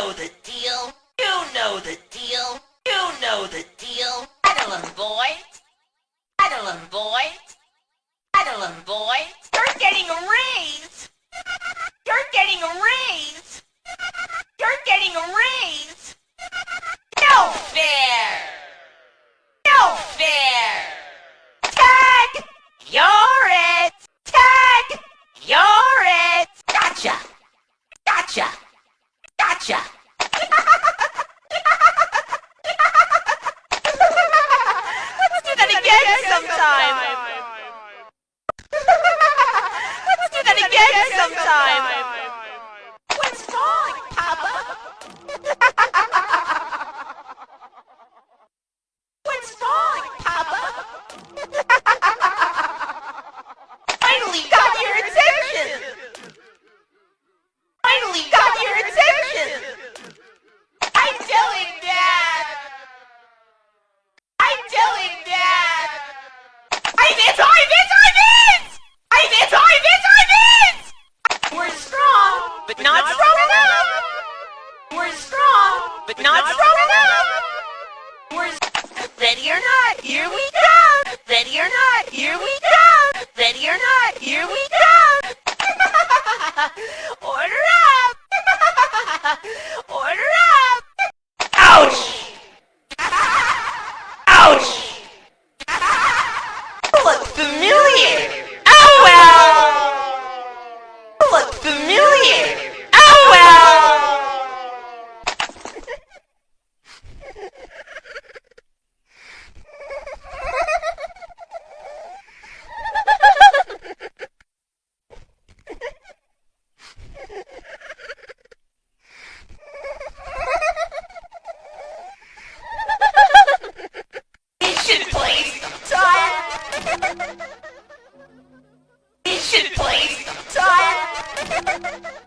know the deal. You know the deal. You know the deal. Madeline Boyd. Madeline Boyd. Madeline Boyd. You're getting a raise. You're getting a raise. You're getting a raise. No fair. No fair. Tag. You're it. Tag. You're it. Gotcha. Gotcha. Gotcha. Let's do that again sometime. Let's do that again sometime. What's wrong, Papa? What's wrong, Papa? Finally got your attention. Finally got your attention. I'm telling Dad. I'm telling Dad. I'm it. We're strong, but not strong enough. We're strong, but not strong enough. We're ready or not, here we come. Ready or not, here we come. Ready or not, here we come. Order up. Order up. Ouch! Ouch! Look familiar. Oh well. Look familiar. Oh well. We should play sometime. We should play sometime.